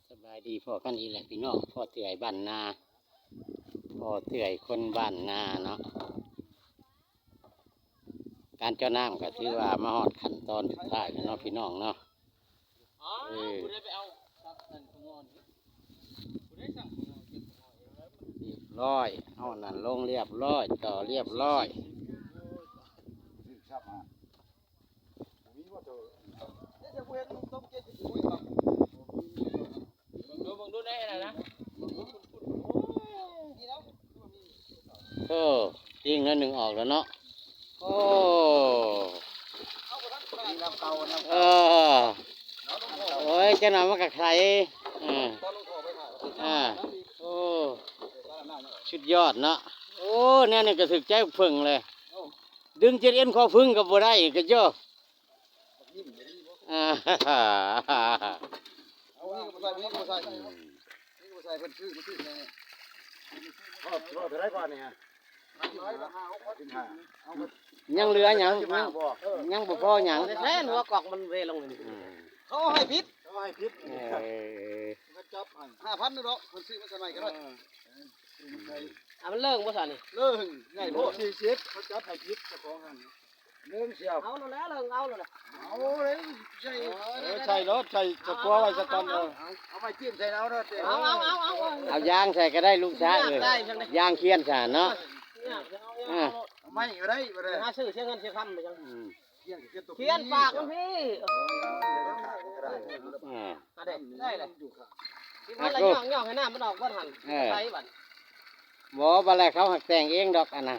สบายดีพ่อกันอีแหละพี่น้องพ่อเตื่อยบ้านนาพ่อเตื่อยคนบ้านนาเนาะการเจ้าน้ำก็ถือว่ามาฮอดขั้นตอนสุดท้ายแล้วเนาะพี่น้องเนาะเรียบร้อยเอานั่นลงเรียบร้อยต่อเรียบร้อยดูได้นะ จริงแล้วหนึ่งออกแล้วเนาะโอ้โอ้ยจะนำมากับใครโอ้ชุดยอดเนาะโอ้เนี่ยนี่ก็ถึกใจพึ่งเลยดึงเจ็ดเอ็นคอพึ่งกับบัวได้ก็เจ้ายังเหลือยังบ่พอยังแท้หัวกอกมันเวลงเลยเขาให้พิษจับ5,000นึงเนาะคนซื้อมาสมัยก็ได้มันเลิกบ่ซั่นนี่เลิกง่ายโพด40เขาจับให้พิษเจ้าของหั่นเลิกเสียบเอาแล้วเลิกเอาแล้วเอาเลยใช่รถใส่ตะกัวไว้สักก่อนเอาไปจิ้มใส่เอาเนาะเอายางใส่ก็ได้ลูกชายยางเคียนซะเนาะไม่ก็ได้บ่ได้หาซื้อเสียเงินเสียคำไปจังเขียนปากมันพี่ได้เลยที่มันละย่องให้น้ำมันออกบ่ทันใส่บัดบ่บ่แลเขาหักแต่งเองดอกอันน่ะ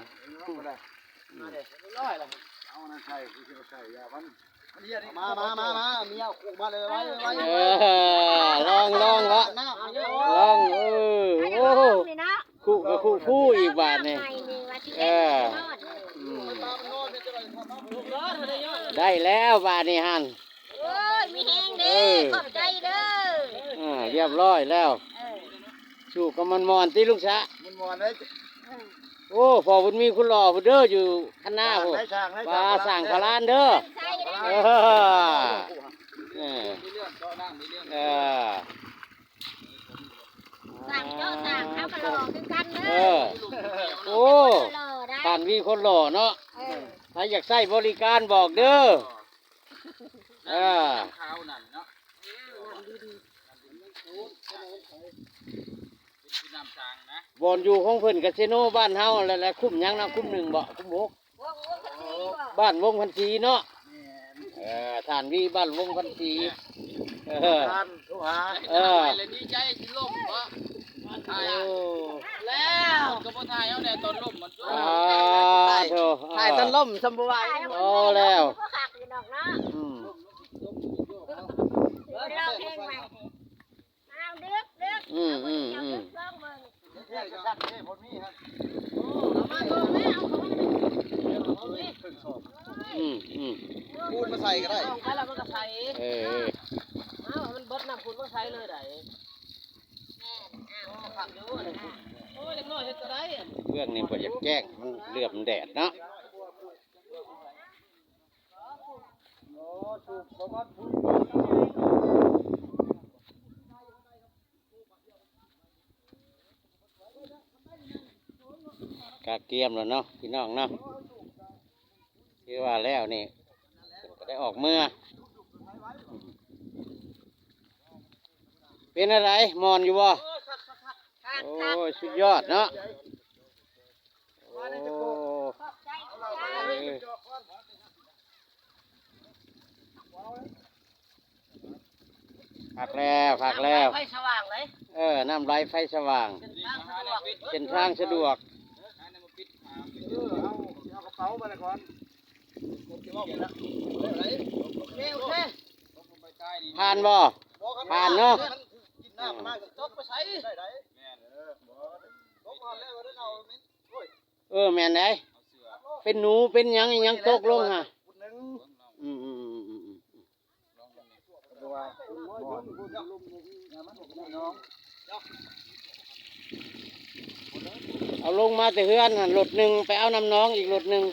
มาเด้ร้อยละเอานั่นใส่กูสิใส่ยามันมาเมียขู่มาเลยไว้ลองวะลองโอ้คู่อีกบาทนี่ได้แล้วบาทนี่ฮันมีแห้งเด้อขอบใจเด้อเรียบร้อยแล้วชูกับมันมอนที่ลูกชะมันมอนเลยโอ้พอบุญมีคุณหล่อบุญเด้ออยู่ข้างหน้าผมปลาสั่งพลานเด้อสั่งเจ้าสั่งเขาก็หล่อคือกันเด้อโอ้ผ่านวีคนหล่อเนาะถ้าอยากใส่บริการบอกเด้อบอนอยู่ของเพิ่นคาสิโนบ้านเฮาแล้วคุ้มยังนะคุ้มหนึ่งบ่คุ้มหกบ้านวงพันธีเนาะฐานวีบ้านวงพันธีดีใจสิล่มวะแล้วก็บ่ทายเอาแต่ตอนล่มมันถ่ายตอนล่มสมบูรณ์โอ้แล้วเราเพลงใหม่เอาเดือกลองเบิ่งพูดมาใส่ก็ได้ใช้แล้วมันก็ใส่มันเบิดน้ำพูดมาใส่เลยได้ขับอยู่โอ้ยเล็กน้อยเฮ็ดก็ได้เรื่องนี้บ่อยากแจ้งมันเหลื่อมแดดเนาะกาเกียมแล้วเนาะพี่น้องเนาะที่ว่าแล้วนี่ก็ได้ออกเมื่อเป็นอะไรมอนอยู่บ่โอ้สุดยอดเนาะผักแล้วไฟสว่างเลยน้ำไหลไฟสว่างเป็นทางสะดวกเอากระเป๋าไปเลยก่อนผ่านบ่ผ่านเนาะแม่นไหนเป็นหนูเป็นยังตกลงฮะเอาลงมาแต่เฮือนหลดหนึ่งไปเอาน้ำน้องอีกหลดหนึ่ง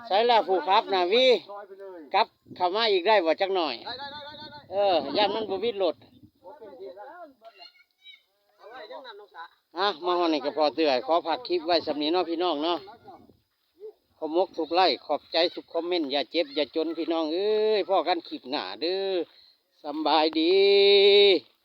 ใส่แล้วผู้ครับนะวิ ซอยไปเลย กลับเข้ามาอีกได้บ่จักหน่อย ได้ ย่านมันบ่วิดรถมาฮอดนี่ก็พอเตือนขอพักคลิปไว้สำนี้เนาะพี่น้องเนาะขอมกทุกไล่ขอบใจทุกคอมเมนต์อย่าเจ็บอย่าจนพี่น้องเอ้ยพ่อกันคลิปหน้าเด้อสำบายดี